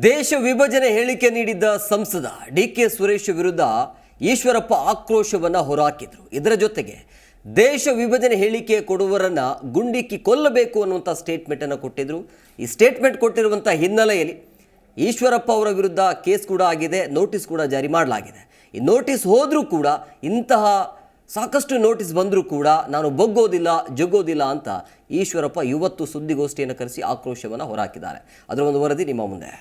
ದೇಶ ವಿಭಜನೆ ಹೇಳಿಕೆ ನೀಡಿದ್ದ ಸಂಸದ ಡಿಕೆ ಸುರೇಶ್ ವಿರುದ್ಧ ಈಶ್ವರಪ್ಪ ಆಕ್ರೋಶವನ್ನು ಹೊರಹಾಕಿದ್ರು. ಇದರ ಜೊತೆಗೆ ದೇಶ ವಿಭಜನೆ ಹೇಳಿಕೆ ಕೊಡುವವರನ್ನ ಗುಂಡಿಕ್ಕಿ ಕೊಲ್ಲಬೇಕು ಅನ್ನುವಂಥ ಸ್ಟೇಟ್ಮೆಂಟ್ ಅನ್ನು ಕೊಟ್ಟಿದ್ರು. ಈ ಸ್ಟೇಟ್ಮೆಂಟ್ ಕೊಟ್ಟಿರುವಂಥ ಹಿನ್ನೆಲೆಯಲ್ಲಿ ಈಶ್ವರಪ್ಪ ಅವರ ವಿರುದ್ಧ ಕೇಸ್ ಕೂಡ ಆಗಿದೆ, ನೋಟಿಸ್ ಕೂಡ ಜಾರಿ ಮಾಡಲಾಗಿದೆ. ಈ ನೋಟಿಸ್ ಹೋದರೂ ಕೂಡ, ಇಂತಹ ಸಾಕಷ್ಟು ನೋಟಿಸ್ ಬಂದರೂ ಕೂಡ ನಾನು ಬಗ್ಗೋದಿಲ್ಲ, ಜಗ್ಗೋದಿಲ್ಲ ಅಂತ ಈಶ್ವರಪ್ಪ ಇವತ್ತು ಸುದ್ದಿಗೋಷ್ಠಿಯನ್ನು ಕರೆಸಿ ಆಕ್ರೋಶವನ್ನು ಹೊರಹಾಕಿದ್ದಾರೆ. ಅದರ ಒಂದು ವರದಿ ನಿಮ್ಮ ಮುಂದೆ.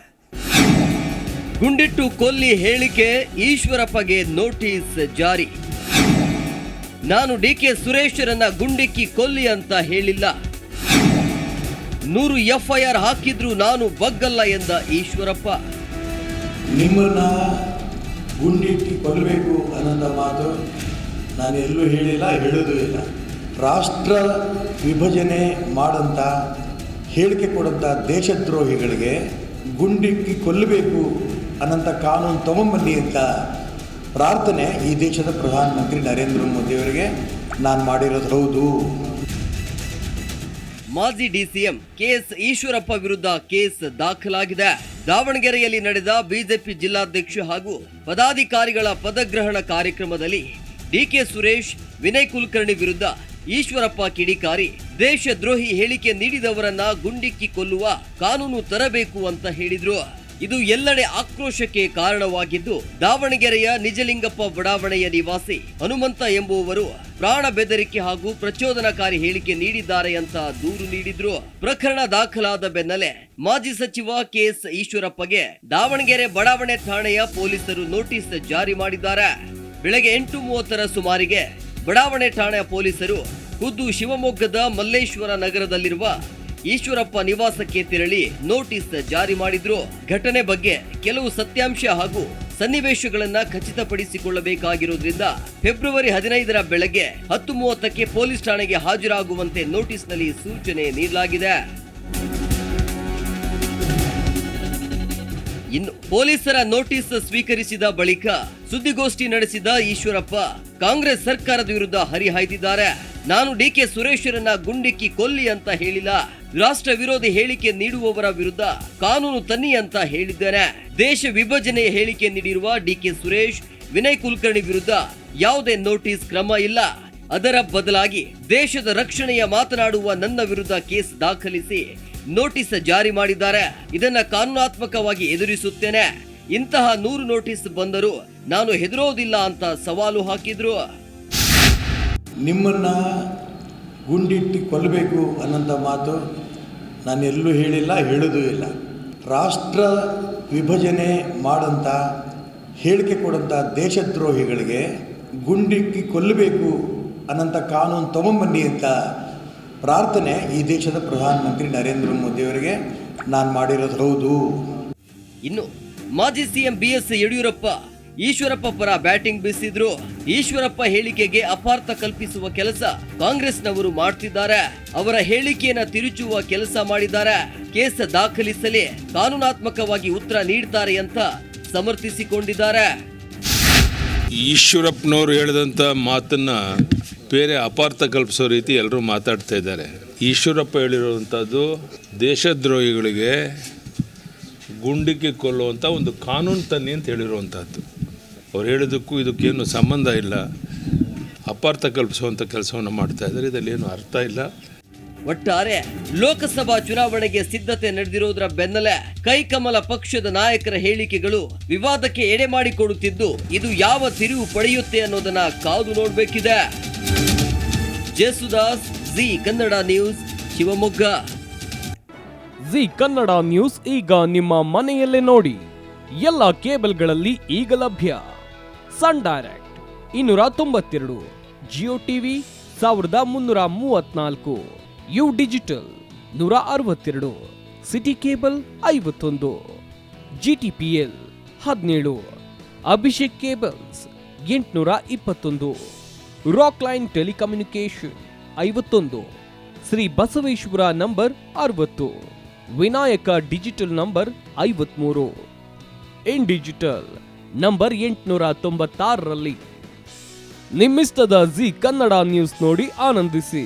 ಗುಂಡಿಟ್ಟು ಕೊಲ್ಲಿ ಹೇಳಿಕೆ, ಈಶ್ವರಪ್ಪಗೆ ನೋಟಿಸ್ ಜಾರಿ. ನಾನು ಡಿಕೆ ಸುರೇಶರನ್ನ ಗುಂಡಿಕ್ಕಿ ಕೊಲ್ಲಿ ಅಂತ ಹೇಳಿಲ್ಲ. 100 FIR ಹಾಕಿದ್ರು ನಾನು ಬಗ್ಗಲ್ಲ ಎಂದ ಈಶ್ವರಪ್ಪ. ನಿಮ್ಮನ್ನ ಗುಂಡಿಕ್ಕಿ ಕೊಲ್ಲಬೇಕು ಅನ್ನೋ ಮಾತು ನಾನು ಎಲ್ಲೂ ಹೇಳಿಲ್ಲ, ಹೇಳೋದು ಇಲ್ಲ. ರಾಷ್ಟ್ರ ವಿಭಜನೆ ಮಾಡಂಥ ಹೇಳಿಕೆ ಕೊಡಂಥ ದೇಶದ್ರೋಹಿಗಳಿಗೆ ಗುಂಡಿಕ್ಕಿ ಕೊಲ್ಲಬೇಕು ಅನ್ನೋಂಥ ಕಾನೂನು ತಗೊಂಬನ್ನಿ ಅಂತ ಪ್ರಾರ್ಥನೆ ಈ ದೇಶದ ಪ್ರಧಾನಮಂತ್ರಿ ನರೇಂದ್ರ ಮೋದಿಯವರಿಗೆ ನಾನು ಮಾಡಿರೋದು ಹೌದು. ಮಾಜಿ DCM KS ಈಶ್ವರಪ್ಪ ವಿರುದ್ಧ ಕೇಸ್ ದಾಖಲಾಗಿದೆ. ದಾವಣಗೆರೆಯಲ್ಲಿ ನಡೆದ ಬಿಜೆಪಿ ಜಿಲ್ಲಾಧ್ಯಕ್ಷ ಹಾಗೂ ಪದಾಧಿಕಾರಿಗಳ ಪದಗ್ರಹಣ ಕಾರ್ಯಕ್ರಮದಲ್ಲಿ ಡಿಕೆ ಸುರೇಶ್, ವಿನಯ್ ಕುಲಕರ್ಣಿ ವಿರುದ್ಧ ಈಶ್ವರಪ್ಪ ಕಿಡಿಕಾರಿ ದೇಶದ್ರೋಹಿ ಹೇಳಿಕೆ ನೀಡಿದವರನ್ನ ಗುಂಡಿಕ್ಕಿ ಕೊಲ್ಲುವ ಕಾನೂನು ತರಬೇಕು ಅಂತ ಹೇಳಿದ್ರು. ಇದು ಎಲ್ಲೆಡೆ ಆಕ್ರೋಶಕ್ಕೆ ಕಾರಣವಾಗಿದ್ದು, ದಾವಣಗೆರೆಯ ನಿಜಲಿಂಗಪ್ಪ ಬಡಾವಣೆಯ ನಿವಾಸಿ ಹನುಮಂತ ಎಂಬುವವರು ಪ್ರಾಣ ಬೆದರಿಕೆ ಹಾಗೂ ಪ್ರಚೋದನಕಾರಿ ಹೇಳಿಕೆ ನೀಡಿದ್ದಾರೆ ಅಂತ ದೂರು ನೀಡಿದ್ರು. ಪ್ರಕರಣ ದಾಖಲಾದ ಬೆನ್ನಲ್ಲೇ ಮಾಜಿ ಸಚಿವ KS ಈಶ್ವರಪ್ಪಗೆ ದಾವಣಗೆರೆ ಬಡಾವಣೆ ಠಾಣೆಯ ಪೊಲೀಸರು ನೋಟಿಸ್ ಜಾರಿ ಮಾಡಿದ್ದಾರೆ. ಬೆಳಗ್ಗೆ 8:30 ಸುಮಾರಿಗೆ ಬಡಾವಣೆ ಠಾಣೆಯ ಪೊಲೀಸರು ಖುದ್ದು ಶಿವಮೊಗ್ಗದ ಮಲ್ಲೇಶ್ವರ ನಗರದಲ್ಲಿರುವ ಈಶ್ವರಪ್ಪ ನಿವಾಸಕ್ಕೆ ತೆರಳಿ ನೋಟಿಸ್ ಜಾರಿ ಮಾಡಿದ್ರು. ಘಟನೆ ಬಗ್ಗೆ ಕೆಲವು ಸತ್ಯಾಂಶ ಹಾಗೂ ಸನ್ನಿವೇಶಗಳನ್ನ ಖಚಿತಪಡಿಸಿಕೊಳ್ಳಬೇಕಾಗಿರೋದ್ರಿಂದ ಫೆಬ್ರವರಿ 15 ಬೆಳಗ್ಗೆ 10:30ಕ್ಕೆ ಪೊಲೀಸ್ ಠಾಣೆಗೆ ಹಾಜರಾಗುವಂತೆ ನೋಟಿಸ್ನಲ್ಲಿ ಸೂಚನೆ ನೀಡಲಾಗಿದೆ. ಇನ್ನು ಪೊಲೀಸರ ನೋಟಿಸ್ ಸ್ವೀಕರಿಸಿದ ಬಳಿಕ ಸುದ್ದಿಗೋಷ್ಠಿ ನಡೆಸಿದ ಈಶ್ವರಪ್ಪ ಕಾಂಗ್ರೆಸ್ ಸರ್ಕಾರದ ವಿರುದ್ಧ ಹರಿಹಾಯ್ದಿದ್ದಾರೆ. ನಾನು ಡಿಕೆ ಸುರೇಶರನ್ನ ಗುಂಡಿಕ್ಕಿ ಕೊಲ್ಲಿ ಅಂತ ಹೇಳಿಲ್ಲ. ರಾಷ್ಟ್ರ ವಿರೋಧಿ ಹೇಳಿಕೆ ನೀಡುವವರ ವಿರುದ್ಧ ಕಾನೂನು ತನ್ನಿ ಅಂತ ಹೇಳಿದ್ದೇನೆ. ದೇಶ ವಿಭಜನೆಯ ಹೇಳಿಕೆ ನೀಡಿರುವ ಡಿಕೆ ಸುರೇಶ್, ವಿನಯ್ ಕುಲಕರ್ಣಿ ವಿರುದ್ಧ ಯಾವುದೇ ನೋಟಿಸ್ ಕ್ರಮ ಇಲ್ಲ. ಅದರ ಬದಲಾಗಿ ದೇಶದ ರಕ್ಷಣೆಯ ಮಾತನಾಡುವ ನನ್ನ ವಿರುದ್ಧ ಕೇಸ್ ದಾಖಲಿಸಿ ನೋಟಿಸ್ ಜಾರಿ ಮಾಡಿದ್ದಾರೆ. ಇದನ್ನ ಕಾನೂನಾತ್ಮಕವಾಗಿ ಎದುರಿಸುತ್ತೇನೆ. ಇಂತಹ 100 ನೋಟಿಸ್ ಬಂದರೂ ನಾನು ಹೆದರೋದಿಲ್ಲ ಅಂತ ಸವಾಲು ಹಾಕಿದ್ರು. ನಿಮ್ಮನ್ನ ಗುಂಡಿಟ್ಟು ಕೊಲ್ಲಬೇಕು ಅನ್ನೋಂಥ ಮಾತು ನಾನು ಎಲ್ಲೂ ಹೇಳಿಲ್ಲ, ಹೇಳೋದು ಇಲ್ಲ. ರಾಷ್ಟ್ರ ವಿಭಜನೆ ಮಾಡಂಥ ಹೇಳಿಕೆ ಕೊಡಂಥ ದೇಶದ್ರೋಹಿಗಳಿಗೆ ಗುಂಡಿಕ್ಕಿ ಕೊಲ್ಲಬೇಕು ಅನ್ನೋಂಥ ಕಾನೂನು ತಗೊಂಬನ್ನಿ ಅಂತ ಪ್ರಾರ್ಥನೆ ಈ ದೇಶದ ಪ್ರಧಾನಮಂತ್ರಿ ನರೇಂದ್ರ ಮೋದಿಯವರಿಗೆ ನಾನು ಮಾಡಿರೋದು ಹೌದು. ಇನ್ನು ಮಾಜಿ CM BS ಯಡಿಯೂರಪ್ಪ ಈಶ್ವರಪ್ಪ ಪರ ಬ್ಯಾಟಿಂಗ್ ಬೀಸಿದ್ರು. ಈಶ್ವರಪ್ಪ ಹೇಳಿಕೆಗೆ ಅಪಾರ್ಥ ಕಲ್ಪಿಸುವ ಕೆಲಸ ಕಾಂಗ್ರೆಸ್ನವರು ಮಾಡ್ತಿದ್ದಾರೆ. ಅವರ ಹೇಳಿಕೆಯನ್ನ ತಿರುಚುವ ಕೆಲಸ ಮಾಡಿದ್ದಾರೆ. ಕೇಸ್ ದಾಖಲಿಸಲಿ, ಕಾನೂನಾತ್ಮಕವಾಗಿ ಉತ್ತರ ನೀಡ್ತಾರೆ ಅಂತ ಸಮರ್ಥಿಸಿಕೊಂಡಿದ್ದಾರೆ. ಈಶ್ವರಪ್ಪನವರು ಹೇಳಿದಂಥ ಮಾತನ್ನ ಬೇರೆ ಅಪಾರ್ಥ ಕಲ್ಪಿಸೋ ರೀತಿ ಎಲ್ಲರೂ ಮಾತಾಡ್ತಾ ಇದ್ದಾರೆ. ಈಶ್ವರಪ್ಪ ಹೇಳಿರುವಂಥದ್ದು ದೇಶದ್ರೋಹಿಗಳಿಗೆ ಗುಂಡಿಕ್ಕಿ ಕೊಲ್ಲುವಂಥ ಒಂದು ಕಾನೂನು ತನ್ನಿ ಅಂತ ಹೇಳಿರುವಂಥದ್ದು. ಅವ್ರು ಹೇಳಿದ್ದಕ್ಕೂ ಇದಕ್ಕೇನು ಸಂಬಂಧ ಇಲ್ಲ. ಅಪಾರ್ಥ ಕಲ್ಪಿಸುವಂಥ ಕೆಲಸವನ್ನು ಮಾಡ್ತಾ ಇದ್ದಾರೆ. ಇದರಲ್ಲೇನು ಅರ್ಥ ಇಲ್ಲ. ಒಟ್ಟಾರೆ ಲೋಕಸಭಾ ಚುನಾವಣೆಗೆ ಸಿದ್ಧತೆ ನಡೆದಿರೋದ್ರ ಬೆನ್ನಲ್ಲೇ ಕೈಕಮಲ ಪಕ್ಷದ ನಾಯಕರ ಹೇಳಿಕೆಗಳು ವಿವಾದಕ್ಕೆ ಎಡೆ ಮಾಡಿಕೊಡುತ್ತಿದ್ದು, ಇದು ಯಾವ ತಿರುವು ಪಡೆಯುತ್ತೆ ಅನ್ನೋದನ್ನ ಕಾದು ನೋಡಬೇಕಿದೆ. Jesudas, Zee Kannada news, Shivamogga. Zee Kannada news ಈಗ ನಿಮ್ಮ ಮನೆಯಲ್ಲೇ ನೋಡಿ. ಎಲ್ಲ ಕೇಬಲ್ಗಳಲ್ಲಿ ಈಗ ಲಭ್ಯ. Sun Direct 292, Jio TV 1334, U digital 162, city cable 51, GTPL 17, Abhishek cables 821, Rockline telecommunication 51, Shri Basaveshwara number 60, Vinayaka digital number 53, in digital number 896ರಲ್ಲಿ. ನಿಮ್ಮಿಸ್ತದ ಜಿ ಕನ್ನಡ ನ್ಯೂಸ್ ನೋಡಿ ಆನಂದಿಸಿ.